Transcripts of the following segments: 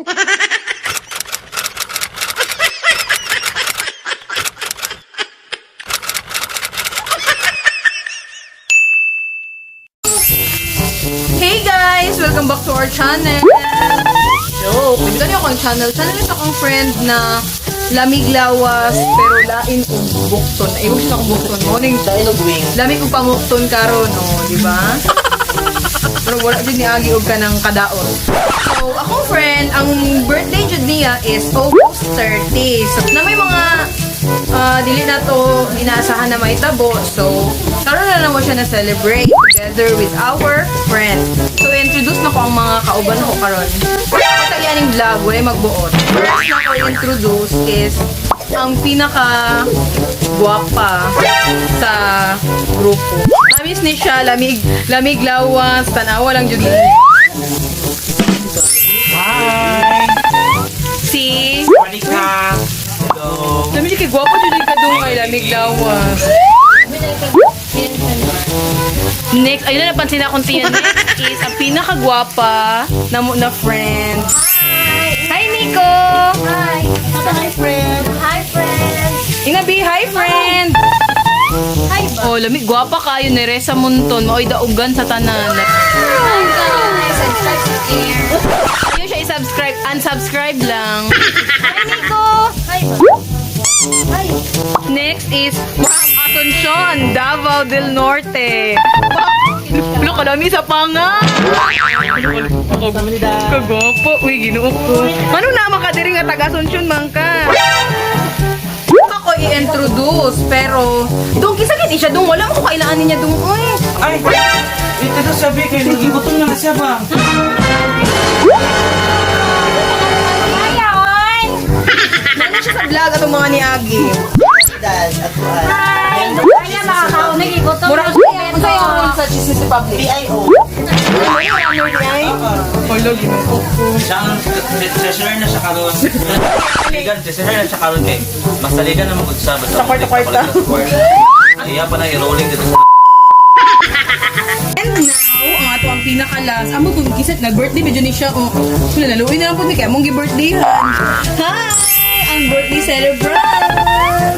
Hey guys! Welcome back to our channel! So, bibigyan niyo akong channel. Channel ito akong friend na lamig lawas, pero lain og bukton. Ay, huwag siya akong bukton. Morning, Dahil og wing. lamig og pamukton karon, no? Diba? Pero wala din ni Agi og kanang kadaot. So, akong friend, ang birthday jud niya is August 30. So, na may mga dili na to inaasahan na may tabo. So, karon na naman siya na-celebrate together with our friend. So, introduce na ko ang mga kauban ko karon. Ito yaning vlog, wala magbuot. First na ko introduce is ang pinaka guwapa sa grupo. Mamis ni siya, lamig lawas, tanawa lang jud. Hi! Si Monica! Hello! lamig kay guwapa jud ka dungay lamig lawas. Next, ayun na napansin akong tiyan. Next is ang pinakagwapa na friend. Hi, Nico! Hi! Hi, friend! Hi, friends! Ingabi, hi, friend! Hi, ba? Oh, lamig, gwapa kayo ni Reza Munton. Maoy daugan sa tanan. Hi, guys! Subscribe to share. Ayaw siya i-subscribe. Unsubscribe lang. Hi, Nico! Hi, ba? Hi! Next is from Asuncion, Davao del Norte. Lo kalami sa panga. Kagwapo. Uy, ginuok ko. Ano na makadiri nga taga Asuncion man ka? Ako i-introduce, pero doon kisa gini siya doon. Wala mo ko kailangan niya doon. Uy. Ay! Ito na sabi kayo, nagigutong na siya ba? Ngayon! Ano siya sa vlog atong mga ni Agi? Dad, ako ay. Hi! Kaya makakaon, nagigutom. Mura ko sa sa Chismis Republic. PIO. Hello, ginuok ko. Siyang treasurer na siya karon. Saligan, treasurer na siya karon kay. Mas saligan na magod sa basta. Sa kwarta-kwarta. Iya pa na i-rolling dito sa And now, ang ato ang pinakalas. Amo kung kisat nag-birthday medyo ni siya. Oh, wala naluoy na lang po mi kay among gi-birthday. Hi! Ang birthday celebrant!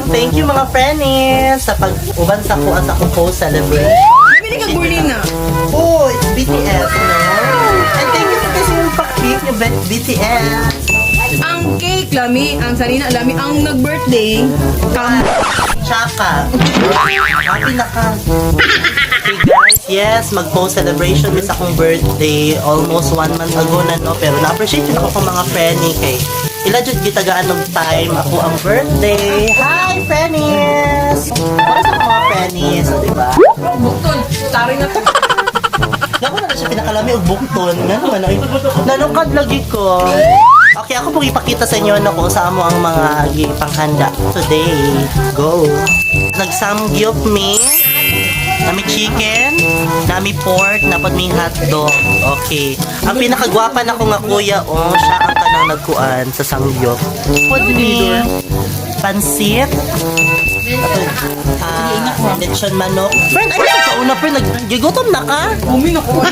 Thank you mga friends sa pag-uban sa ko at ako co-celebrate. Bili kag burlina. Oh, it's BTS, no? And thank you kasi yung pa-cake ni BTS. Ang cake lami, ang sarina lami, ang nag-birthday. Chaka. Happy na ka. Hey guys, yes, mag-post celebration is akong birthday almost 1 month ago na, no? Pero na-appreciate yun ako ng mga friendly kay ila jud gitagaan og time ako ang birthday. Hi, friendies! Para sa mga friendies, di ba? Bukton, tari na to. Gako na siya pinakalami og bukton. Nanukad lagi ko. Okay, ako pong ipakita sa inyo kung saan mo ang mga ipanghanda today. Go! Nagsamgyup me. Nami chicken, nami pork, napad may hotdog. Okay. Ang pinakagwapa na ko nga kuya, oh, siya ang kanang nagkuan sa samgyup. Pud mi pansit. Lechon manok. Friend, ay sa kauna friend, nagigutom na ka? Umi na ko.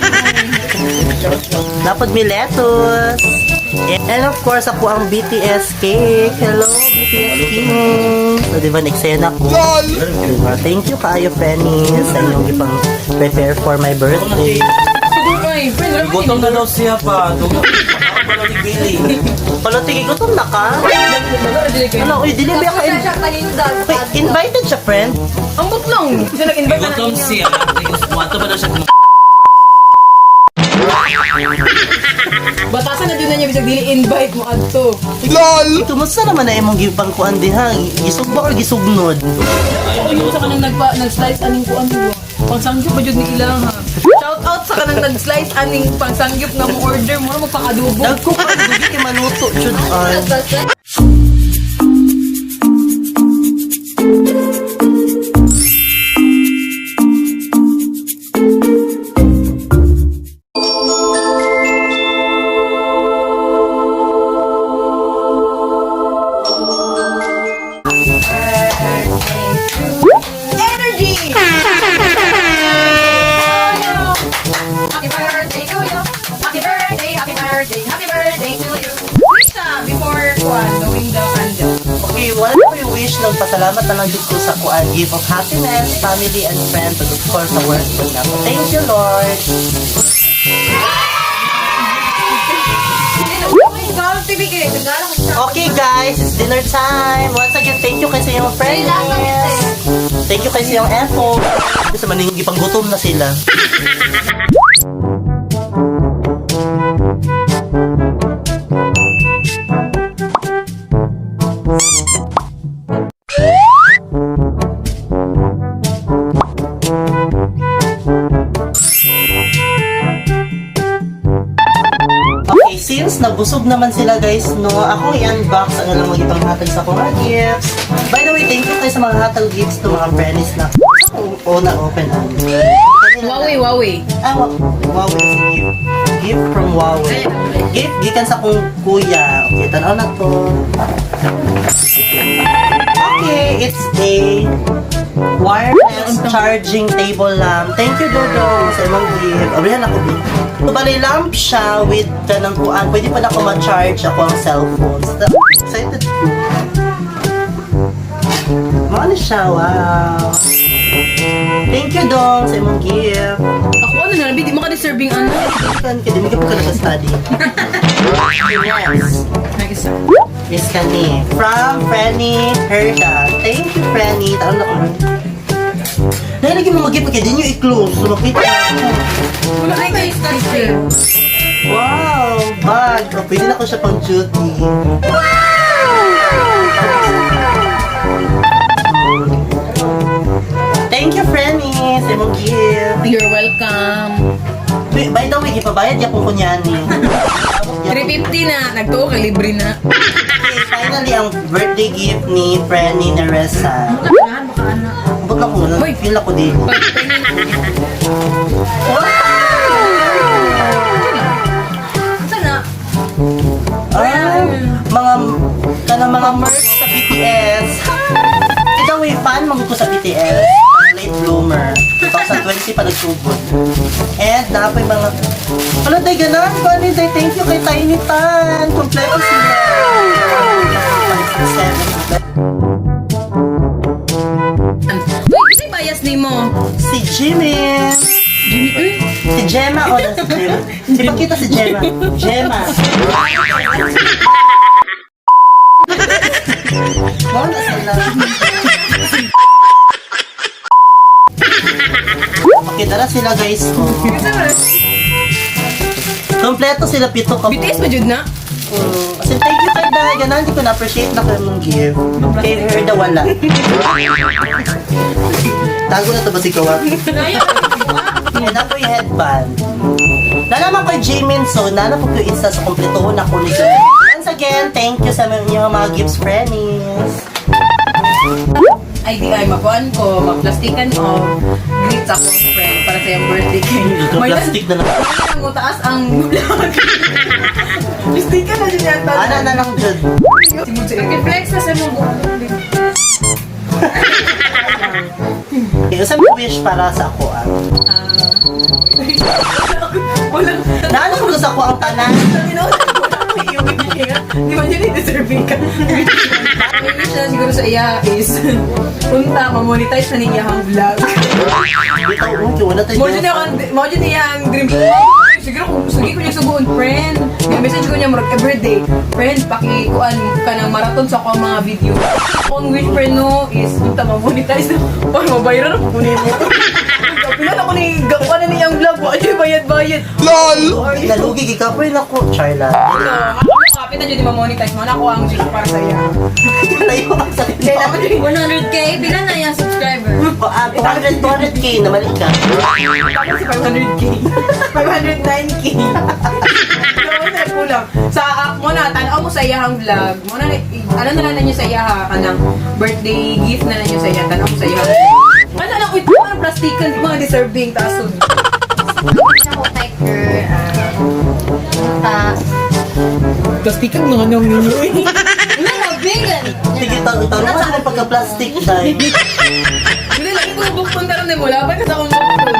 Napad mi lettuce. And of course, ako ang BTS cake. Hello, BTS king. So, di ba, neksena ko? Diba? Thank you kayo, Penny, sa inyong ipang prepare for my birthday. Siguro ay, friend, wala gutom na daw siya pa. Gutom pa ni Billy. Palating, gutom na ka? Ano, uy, dili ba ka? Okay, invited siya, friend. Ang lang. Siya nag-invite na Gutom siya. Wato pa daw siya. Batasan na dun na niya bisag dili invite mo adto. Kumusta naman na imong gipang kuan diha? Gisugba or gisugnod? Ayun sa kanang nag-slice aning kuan mo. Pangsangyup ba jud ni ilang ha. Shout out sa kanang nag-slice aning pangsangyup nga mo order mo magpakadubo. Nagcook ang dugi kay maluto jud ay. Energy! Happy birthday to you! Happy birthday, happy birthday, happy birthday to you! kuan, gawing the candle. Okay, wala ko yung wish ng pasalamat na lang dito ko sa kuan. Gift of happiness, family, and friends, and of course, sa work ko na. So, thank you, Lord. Okay, guys, it's dinner time. Once again, thank you kasi yung friends. Thank you kasi yung effort. Kasi maninggi pang gutom na sila. Okay, since nabusog naman sila guys, no, ako i-unbox ang alam mo itong hatag sa mga gifts. By the way, thank you kayo sa mga hatag gifts ng mga friends na na-open ang. Huawei. Huawei. Gift. Gift from Huawei. Gift, gikan sa kong kuya. Okay, tanaw na to. Okay, it's a wireless charging table lamp. Thank you, Dodo, sa imong gift. Abrihan ako gift. So, bali lamp siya with kanang kuan. Pwede pa na ako ma-charge ako ang cellphone. So, excited ko. Maano siya, wow. Thank you, Dong, sa imong gift. Ako ano na, di mo ka deserving ano. Kan kaya di ko nag-study. Yes. Yes kani. From Frenny Herda. Thank you, Frenny. Taon na ko. Nalagay mo mag-gift kaya di nyo i-close. So, makita ko. Wala kayo kayo sticker. Wow! Bag! O, pwede na ko siya pang duty. Thank you, Frenny, sa imong gift. You're welcome. Wait, by the way, ipabayad niya kung kunyani. 350 na, nagtuo ka, libre na. Okay, finally, ang birthday gift ni Frenny Neresa. Abot na ko muna. Uy. Feel ako din. Sana? Mga merch sa BTS. Ikaw, fan mag ko sa BTS. Late bloomer. 2020 pa nagsugod. And napoy mga... Ano tayo ganon? Paano tayo? Thank you kay Tiny Tan. Kompleto sila. Uy, kasi bias ni mo. Si Jimmy. Si Gemma. O, si Gemma. Di ba kita si Gemma? Gemma. Wala sila. Okay, tara sila guys. Kompleto sila pito ka. BTS ba jud na? Kasi thank you kay Dai. Ganon, hindi ko na-appreciate na kayo mong gift. Kay Herda wala. Tago na to ba si Kawak? Yan ako yung headband. Nalaman ko yung Jimin, so nalaman ko yung Insta sa kompleto na ko nito. Once again, thank you sa mga gifts, friends. Ay, di ay, makuan ko, magplastikan o greet sa akong friend para sa iyong birthday cake. Ito, plastic na lang. Ang taas ang vlog. Plastikan na dyan yata. Ana na lang dyan. Reflex na sa mong buhok. Okay, usap mo wish para sa ako ah. Walang... Naano ko sa ako ang tanan? Di ba yun deserving ka? Ang wish na siguro sa iya is punta, mamonetize na niya ang vlog. Okay, wala tayo. Mo dyan niya ang dream. Siguro kung sugi ko niya sugoon, friend. May message ko niya marag everyday. Friend, pakikuan ka ng marathon sa ako ang mga video. Ang wish friend no is punta, mamonetize na. Para mabayaran ako kunin mo. Pilan ako ni gawa na niyang vlog. Ano yung bayad-bayad? Nalugi, gikapoy na ko. Charlotte. Ako kapit na dyan di mamonetize mo. Ako ang wish para sa iya. Layo ang sakit. Kaya naman yun. 100k? Bilan na yung subscriber? 200k na mali ka. Tapos si 500k. 509k. Kulang. Sa mo na, tanaw mo sa iyahang vlog. Mo na, ano na lang niyo sa iyaha ka ng birthday gift na lang niyo sa iya. Tanaw mo sa iyahang vlog. Ano lang, ito mga plastikan, mga deserving taso. Ako tiger. Plastikan mga nang ninyo eh. Ano, vegan? Sige, tanong mo sa pagka-plastic dahil. Hindi, lagi ko bukton ka rin mo. Laban ka sa akong bukton.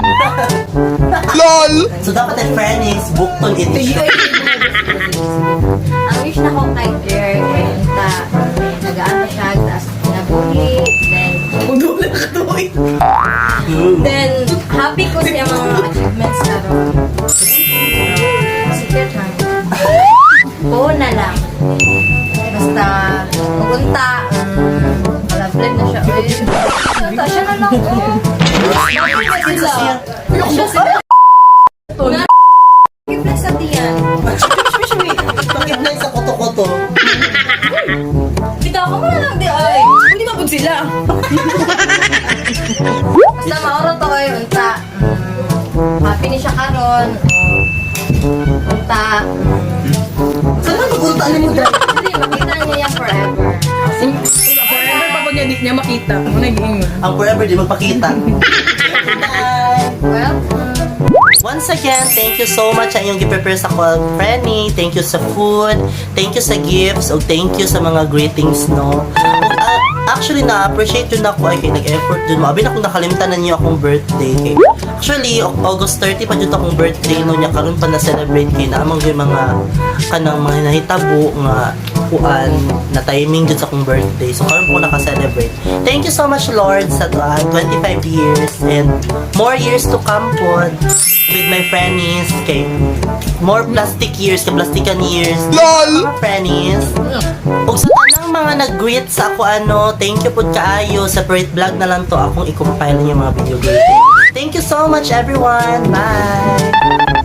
So dapat ay friends, bukton Sige, edition. Ang wish na ko kay Claire. karon. Punta. Saan na pupunta ni mo dahil? Hindi, makita niya yan forever. Forever pa po niya, di niya makita. Ano naging Ang forever di magpakita. Well, Once again, thank you so much sa inyong gi-prepare sa call, Frenny. Thank you sa food, thank you sa gifts, o thank you sa mga greetings, no? Actually, na-appreciate yun ako ay kay nag-effort dun mo. Abi na kung nakalimtanan niyo akong birthday. Kay. Actually, August 30 pa dyan akong birthday no niya. Karoon pa na-celebrate kay na amang yung mga kanang mga nahitabo nga kuan na timing dyan sa akong birthday. So, karoon po naka-celebrate. Thank you so much, Lord, sa 25 years and more years to come po with my friends. Kay more plastic years, ka-plastikan years. LOL! Mga friends. Ug sa tanang mga nag-greet sa ako thank you po kaayo. Separate vlog na lang to akong i-compile yung mga video game. Thank you so much everyone. Bye!